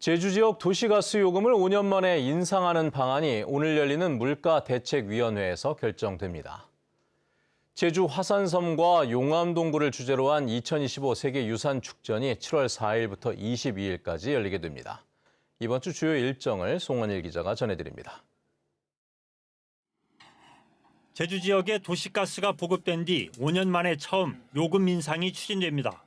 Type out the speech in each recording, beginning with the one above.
제주 지역 도시가스 요금을 5년 만에 인상하는 방안이 오늘 열리는 물가대책위원회에서 결정됩니다. 제주 화산섬과 용암동굴을 주제로 한 2025 세계유산축전이 7월 4일부터 22일까지 열리게 됩니다. 이번 주 주요 일정을 송원일 기자가 전해드립니다. 제주 지역에 도시가스가 보급된 뒤 5년 만에 처음 요금 인상이 추진됩니다.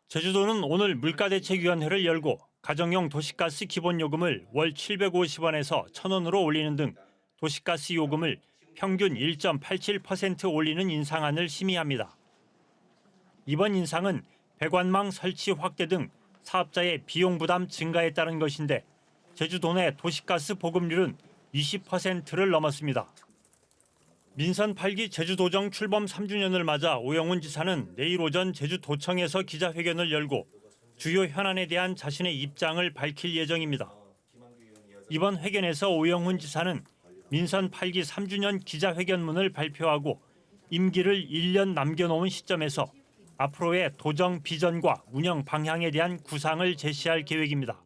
제주도는 오늘 물가대책위원회를 열고 가정용 도시가스 기본요금을 월 750원에서 1,000원으로 올리는 등 도시가스 요금을 평균 1.87% 올리는 인상안을 심의합니다. 이번 인상은 배관망 설치 확대 등 사업자의 비용 부담 증가에 따른 것인데 제주도 내 도시가스 보급률은 20%를 넘었습니다. 민선 8기 제주도정 출범 3주년을 맞아 오영훈 지사는 내일 오전 제주도청에서 기자회견을 열고 주요 현안에 대한 자신의 입장을 밝힐 예정입니다. 이번 회견에서 오영훈 지사는 민선 8기 3주년 기자회견문을 발표하고 임기를 1년 남겨놓은 시점에서 앞으로의 도정 비전과 운영 방향에 대한 구상을 제시할 계획입니다.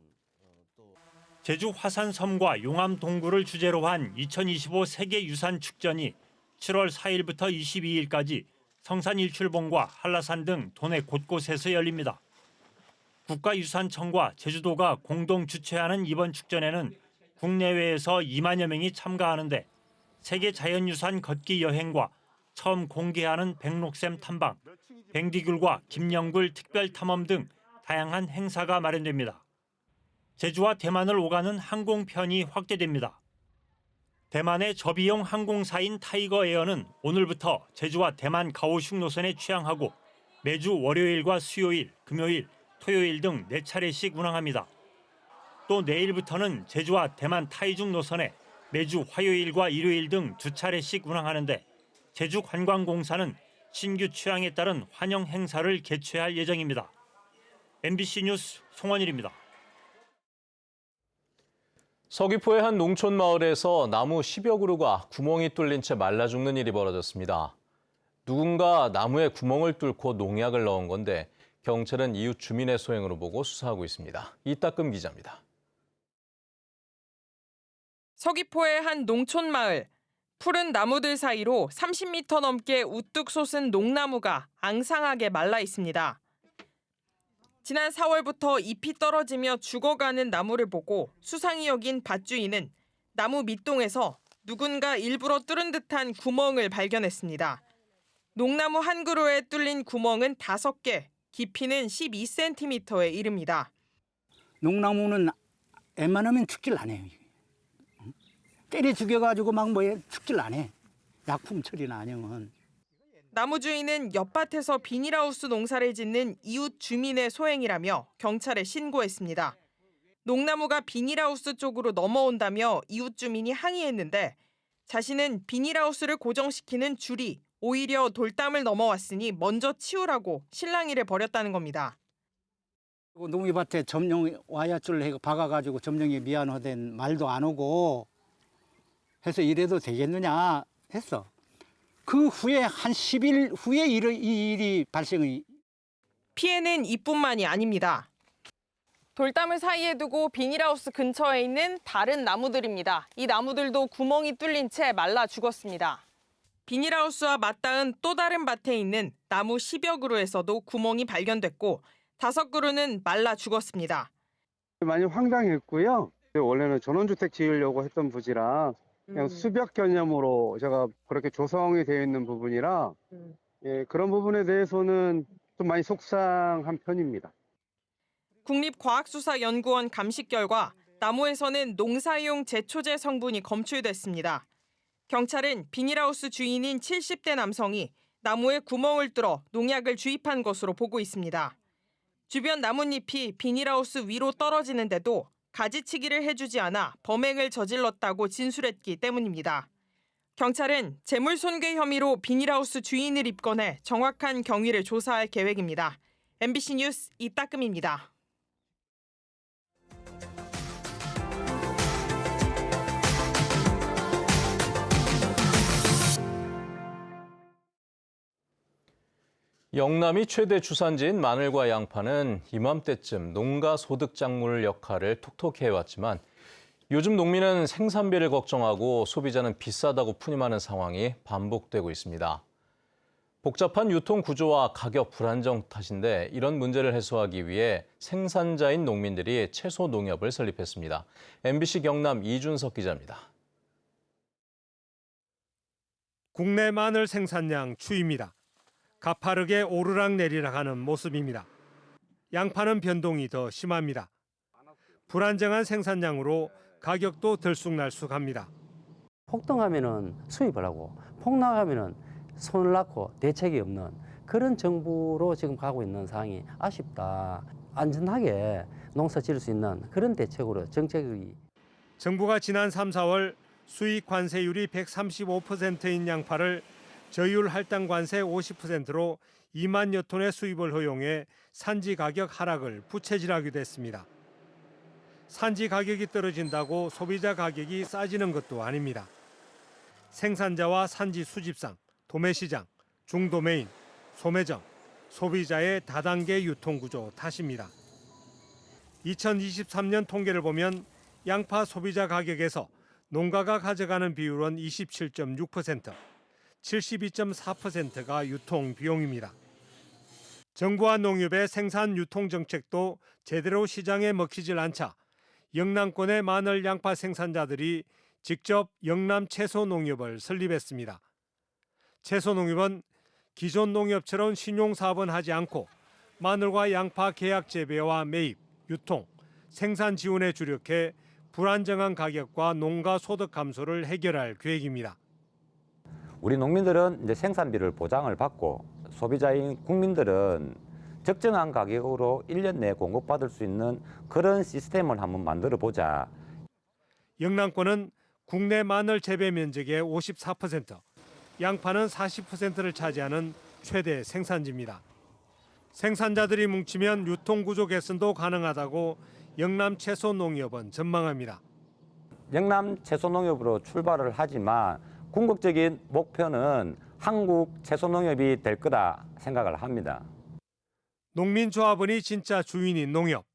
제주 화산섬과 용암동굴을 주제로 한 2025 세계유산축전이 7월 4일부터 22일까지 성산일출봉과 한라산 등 도내 곳곳에서 열립니다. 국가유산청과 제주도가 공동 주최하는 이번 축전에는 국내외에서 2만여 명이 참가하는데 세계자연유산 걷기 여행과 처음 공개하는 백록샘 탐방, 뱅디굴과 김영굴 특별탐험 등 다양한 행사가 마련됩니다. 제주와 대만을 오가는 항공편이 확대됩니다. 대만의 저비용 항공사인 타이거에어는 오늘부터 제주와 대만 가오슝 노선에 취항하고 매주 월요일과 수요일, 금요일, 토요일 등 4차례씩 운항합니다. 또 내일부터는 제주와 대만 타이중 노선에 매주 화요일과 일요일 등 2차례씩 운항하는데 제주관광공사는 신규 취항에 따른 환영 행사를 개최할 예정입니다. MBC 뉴스 송원일입니다. 서귀포의 한 농촌 마을에서 나무 10여 그루가 구멍이 뚫린 채 말라 죽는 일이 벌어졌습니다. 누군가 나무에 구멍을 뚫고 농약을 넣은 건데 경찰은 이웃 주민의 소행으로 보고 수사하고 있습니다. 이따금 기자입니다. 서귀포의 한 농촌 마을. 푸른 나무들 사이로 30m 넘게 우뚝 솟은 농나무가 앙상하게 말라 있습니다. 지난 4월부터 잎이 떨어지며 죽어가는 나무를 보고 수상히 여긴 밭주인은 나무 밑동에서 누군가 일부러 뚫은 듯한 구멍을 발견했습니다. 농나무 한 그루에 뚫린 구멍은 5개, 깊이는 12cm에 이릅니다. 농나무는 웬만하면 죽질 않아요. 때려 죽여가지고 막 죽질 않아. 약품 처리나 아니면. 나무 주인은 옆밭에서 비닐하우스 농사를 짓는 이웃 주민의 소행이라며 경찰에 신고했습니다. 농나무가 비닐하우스 쪽으로 넘어온다며 이웃 주민이 항의했는데 자신은 비닐하우스를 고정시키는 줄이 오히려 돌담을 넘어왔으니 먼저 치우라고 실랑이를 벌였다는 겁니다. 농이밭에 점령 와야줄을 해서 박아가지고 점령이 미안하된 말도 안 오고 해서 이래도 되겠느냐 했어. 그 후에 한 10일 후에 이 일이 발생이. 피해는 이뿐만이 아닙니다. 돌담을 사이에 두고 비닐하우스 근처에 있는 다른 나무들입니다. 이 나무들도 구멍이 뚫린 채 말라 죽었습니다. 비닐하우스와 맞닿은 또 다른 밭에 있는 나무 10여 그루에서도 구멍이 발견됐고 5그루는 말라 죽었습니다. 많이 황당했고요. 원래는 전원주택 지으려고 했던 부지라 그냥 수벽 개념으로 제가 그렇게 조성이 되어 있는 부분이라 예, 그런 부분에 대해서는 좀 많이 속상한 편입니다. 국립과학수사연구원 감식 결과 나무에서는 농사용 제초제 성분이 검출됐습니다. 경찰은 비닐하우스 주인인 70대 남성이 나무에 구멍을 뚫어 농약을 주입한 것으로 보고 있습니다. 주변 나뭇잎이 비닐하우스 위로 떨어지는데도 가지치기를 해주지 않아 범행을 저질렀다고 진술했기 때문입니다. 경찰은 재물손괴 혐의로 비닐하우스 주인을 입건해 정확한 경위를 조사할 계획입니다. MBC 뉴스 이따금입니다. 영남이 최대 주산지인 마늘과 양파는 이맘때쯤 농가 소득 작물 역할을 톡톡히 해왔지만 요즘 농민은 생산비를 걱정하고 소비자는 비싸다고 푸념하는 상황이 반복되고 있습니다. 복잡한 유통 구조와 가격 불안정 탓인데 이런 문제를 해소하기 위해 생산자인 농민들이 채소 농협을 설립했습니다. MBC 경남 이준석 기자입니다. 국내 마늘 생산량 추이입니다. 가파르게 오르락내리락하는 모습입니다. 양파는 변동이 더 심합니다. 불안정한 생산량으로 가격도 들쑥날쑥합니다. 폭등하면은 수입을 하고 폭락하면은 손을 낳고 대책이 없는 그런 정부로 지금 가고 있는 상황이 아쉽다. 안전하게 농사 지을 수 있는 그런 대책으로 정책이. 정부가 지난 3, 4월 수입 관세율이 135%인 양파를 저율 할당 관세 50%로 2만여 톤의 수입을 허용해 산지 가격 하락을 부채질하기도 했습니다. 산지 가격이 떨어진다고 소비자 가격이 싸지는 것도 아닙니다. 생산자와 산지 수집상, 도매시장, 중도매인, 소매점, 소비자의 다단계 유통구조 탓입니다. 2023년 통계를 보면 양파 소비자 가격에서 농가가 가져가는 비율은 27.6%, 72.4%가 유통 비용입니다. 정부와 농협의 생산 유통 정책도 제대로 시장에 먹히질 않자 영남권의 마늘 양파 생산자들이 직접 영남 채소 농협을 설립했습니다. 채소 농협은 기존 농협처럼 신용 사업은 하지 않고 마늘과 양파 계약 재배와 매입, 유통, 생산 지원에 주력해 불안정한 가격과 농가 소득 감소를 해결할 계획입니다. 우리 농민들은 이제 생산비를 보장을 받고 소비자인 국민들은 적정한 가격으로 1년 내에 공급받을 수 있는 그런 시스템을 한번 만들어 보자. 영남권은 국내 마늘 재배 면적의 54%, 양파는 40%를 차지하는 최대 생산지입니다. 생산자들이 뭉치면 유통구조 개선도 가능하다고 영남 채소 농협은 전망합니다. 영남 채소농협으로 출발을 하지만 궁극적인 목표는 한국 채소농협이 될 거다 생각을 합니다. 농민조합원이 진짜 주인인 농협.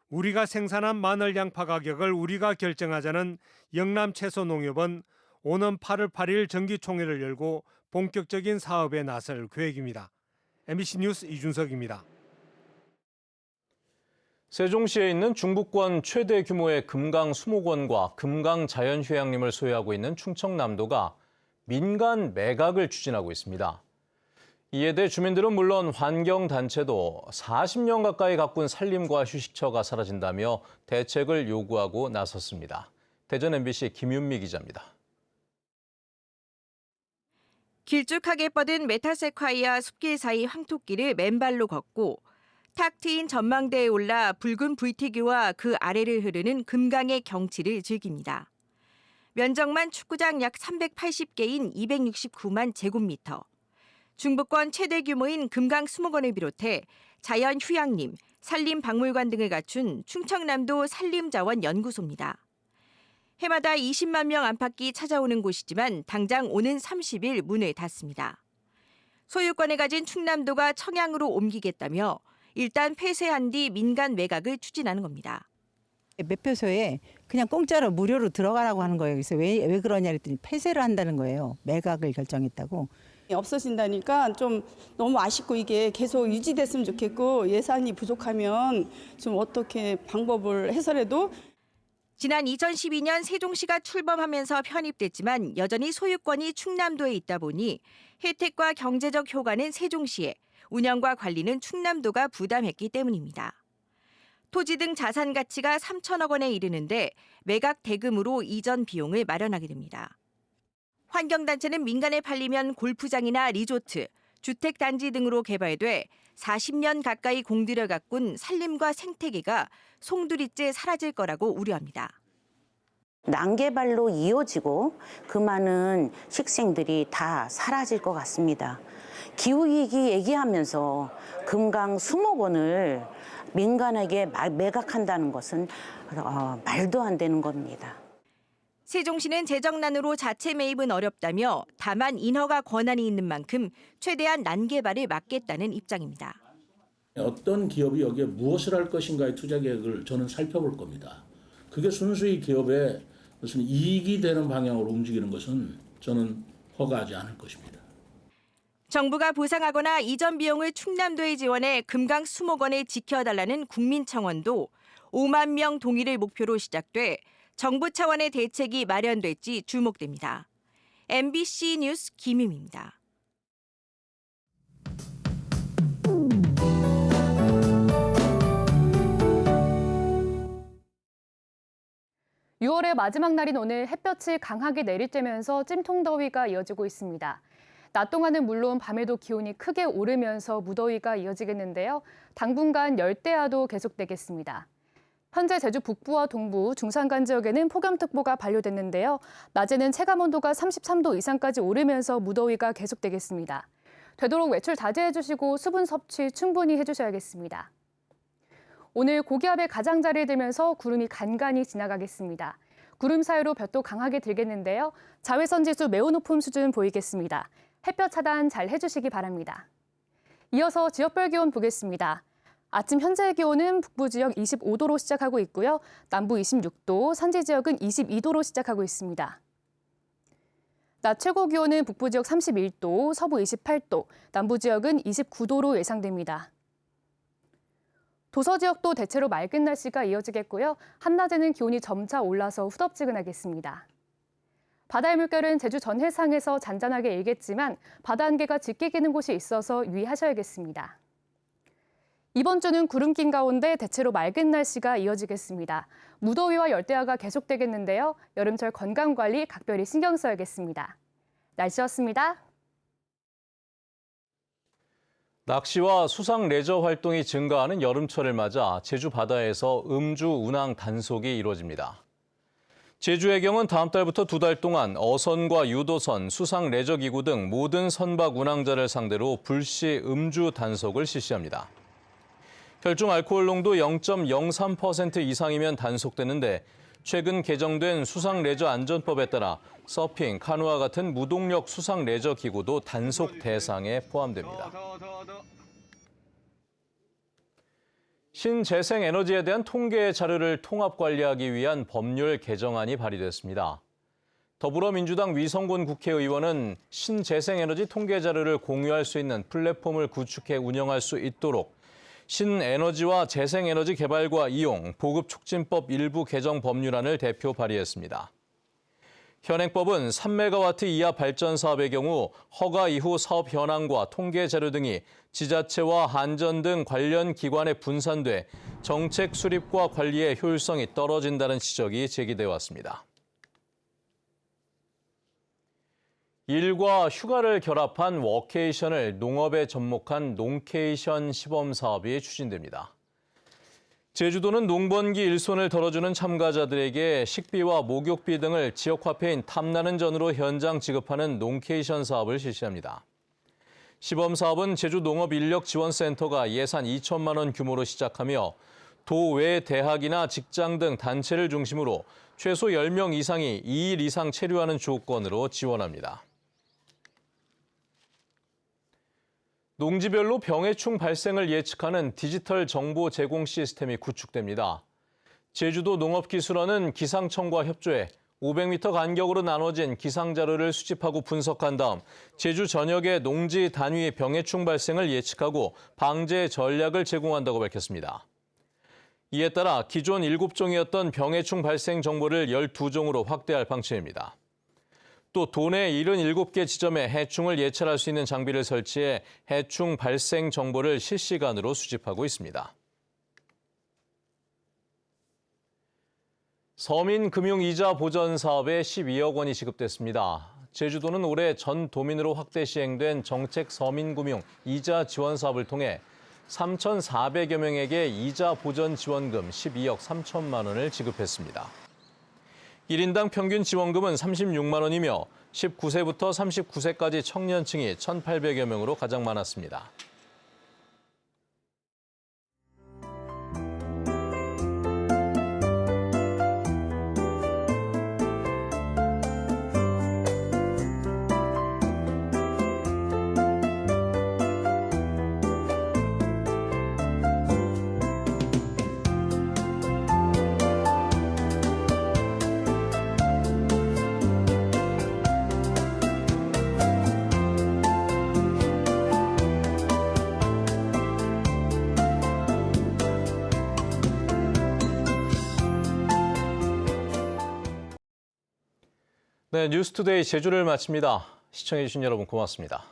우리가 생산한 마늘 양파 가격을 우리가 결정하자는 영남 채소농협은 오는 8월 8일 정기총회를 열고 본격적인 사업에 나설 계획입니다. MBC 뉴스 이준석입니다. 세종시에 있는 중부권 최대 규모의 금강 수목원과 금강 자연휴양림을 소유하고 있는 충청남도가 민간 매각을 추진하고 있습니다. 이에 대해 주민들은 물론 환경단체도 40년 가까이 가꾼 산림과 휴식처가 사라진다며 대책을 요구하고 나섰습니다. 대전 MBC 김윤미 기자입니다. 길쭉하게 뻗은 메타세콰이아 숲길 사이 황토길을 맨발로 걷고 탁 트인 전망대에 올라 붉은 불티규와 그 아래를 흐르는 금강의 경치를 즐깁니다. 면적만 축구장 약 380개인 269만 제곱미터. 중부권 최대 규모인 금강 수목원을 비롯해 자연 휴양림, 산림 박물관 등을 갖춘 충청남도 산림자원연구소입니다. 해마다 20만 명 안팎이 찾아오는 곳이지만 당장 오는 30일 문을 닫습니다. 소유권을 가진 충남도가 청양으로 옮기겠다며 일단 폐쇄한 뒤 민간 매각을 추진하는 겁니다. 매표소에 그냥 공짜로 무료로 들어가라고 하는 거예요. 그래서 왜 그러냐 했더니 폐쇄를 한다는 거예요. 매각을 결정했다고. 없어진다니까 좀 너무 아쉽고 이게 계속 유지됐으면 좋겠고 예산이 부족하면 좀 어떻게 방법을 해서라도. 지난 2012년 세종시가 출범하면서 편입됐지만 여전히 소유권이 충남도에 있다 보니 혜택과 경제적 효과는 세종시에, 운영과 관리는 충남도가 부담했기 때문입니다. 토지 등 자산 가치가 3천억 원에 이르는데 매각 대금으로 이전 비용을 마련하게 됩니다. 환경단체는 민간에 팔리면 골프장이나 리조트, 주택단지 등으로 개발돼 40년 가까이 공들여 가꾼 산림과 생태계가 송두리째 사라질 거라고 우려합니다. 난개발로 이어지고 그 많은 식생들이 다 사라질 것 같습니다. 기후위기 얘기하면서 금강 수목원을 민간에게 매각한다는 것은 말도 안 되는 겁니다. 세종시는 재정난으로 자체 매입은 어렵다며 다만 인허가 권한이 있는 만큼 최대한 난개발을 막겠다는 입장입니다. 어떤 기업이 여기에 무엇을 할 것인가의 투자 계획을 저는 살펴볼 겁니다. 그게 순수히 기업의 무슨 이익이 되는 방향으로 움직이는 것은 저는 허가하지 않을 것입니다. 정부가 보상하거나 이전 비용을 충남도에 지원해 금강 수목원을 지켜달라는 국민청원도 5만 명 동의를 목표로 시작돼 정부 차원의 대책이 마련될지 주목됩니다. MBC 뉴스 김유미입니다. 6월의 마지막 날인 오늘 햇볕이 강하게 내리쬐면서 찜통더위가 이어지고 있습니다. 낮 동안은 물론 밤에도 기온이 크게 오르면서 무더위가 이어지겠는데요. 당분간 열대야도 계속되겠습니다. 현재 제주 북부와 동부, 중산간 지역에는 폭염특보가 발효됐는데요. 낮에는 체감온도가 33도 이상까지 오르면서 무더위가 계속되겠습니다. 되도록 외출 자제해 주시고 수분 섭취 충분히 해주셔야겠습니다. 오늘 고기압에 가장자리에 들면서 구름이 간간히 지나가겠습니다. 구름 사이로 볕도 강하게 들겠는데요. 자외선 지수 매우 높은 수준 보이겠습니다. 햇볕 차단 잘 해주시기 바랍니다. 이어서 지역별 기온 보겠습니다. 아침 현재의 기온은 북부 지역 25도로 시작하고 있고요. 남부 26도, 산지 지역은 22도로 시작하고 있습니다. 낮 최고 기온은 북부 지역 31도, 서부 28도, 남부 지역은 29도로 예상됩니다. 도서 지역도 대체로 맑은 날씨가 이어지겠고요. 한낮에는 기온이 점차 올라서 후덥지근하겠습니다. 바다의 물결은 제주 전 해상에서 잔잔하게 일겠지만 바다 안개가 짙게 끼는 곳이 있어서 유의하셔야겠습니다. 이번 주는 구름 낀 가운데 대체로 맑은 날씨가 이어지겠습니다. 무더위와 열대야가 계속되겠는데요. 여름철 건강관리 각별히 신경 써야겠습니다. 날씨였습니다. 낚시와 수상 레저 활동이 증가하는 여름철을 맞아 제주 바다에서 음주 운항 단속이 이루어집니다. 제주해경은 다음 달부터 2달 동안 어선과 유도선, 수상 레저 기구 등 모든 선박 운항자를 상대로 불시 음주 단속을 실시합니다. 혈중 알코올 농도 0.03% 이상이면 단속되는데 최근 개정된 수상 레저 안전법에 따라 서핑, 카누와 같은 무동력 수상 레저 기구도 단속 대상에 포함됩니다. 신재생 에너지에 대한 통계 자료를 통합 관리하기 위한 법률 개정안이 발의됐습니다. 더불어민주당 위성곤 국회의원은 신재생 에너지 통계 자료를 공유할 수 있는 플랫폼을 구축해 운영할 수 있도록 신에너지와 재생에너지 개발과 이용, 보급 촉진법 일부 개정 법률안을 대표 발의했습니다. 현행법은 3메가와트 이하 발전 사업의 경우 허가 이후 사업 현황과 통계 자료 등이 지자체와 한전 등 관련 기관에 분산돼 정책 수립과 관리의 효율성이 떨어진다는 지적이 제기돼 왔습니다. 일과 휴가를 결합한 워케이션을 농업에 접목한 농케이션 시범 사업이 추진됩니다. 제주도는 농번기 일손을 덜어주는 참가자들에게 식비와 목욕비 등을 지역화폐인 탐나는 전으로 현장 지급하는 농케이션 사업을 실시합니다. 시범 사업은 제주농업인력지원센터가 예산 2천만 원 규모로 시작하며 도외 대학이나 직장 등 단체를 중심으로 최소 10명 이상이 2일 이상 체류하는 조건으로 지원합니다. 농지별로 병해충 발생을 예측하는 디지털 정보 제공 시스템이 구축됩니다. 제주도 농업기술원은 기상청과 협조해 500m 간격으로 나눠진 기상자료를 수집하고 분석한 다음 제주 전역의 농지 단위 병해충 발생을 예측하고 방제 전략을 제공한다고 밝혔습니다. 이에 따라 기존 7종이었던 병해충 발생 정보를 12종으로 확대할 방침입니다. 또 도내 77개 지점에 해충을 예찰할 수 있는 장비를 설치해 해충 발생 정보를 실시간으로 수집하고 있습니다. 서민금융이자 보전 사업에 12억 원이 지급됐습니다. 제주도는 올해 전 도민으로 확대 시행된 정책 서민금융 이자 지원 사업을 통해 3,400여 명에게 이자 보전 지원금 12억 3천만 원을 지급했습니다. 1인당 평균 지원금은 36만 원이며 19세부터 39세까지 청년층이 1,800여 명으로 가장 많았습니다. 네, 뉴스투데이 제주를 마칩니다. 시청해주신 여러분 고맙습니다.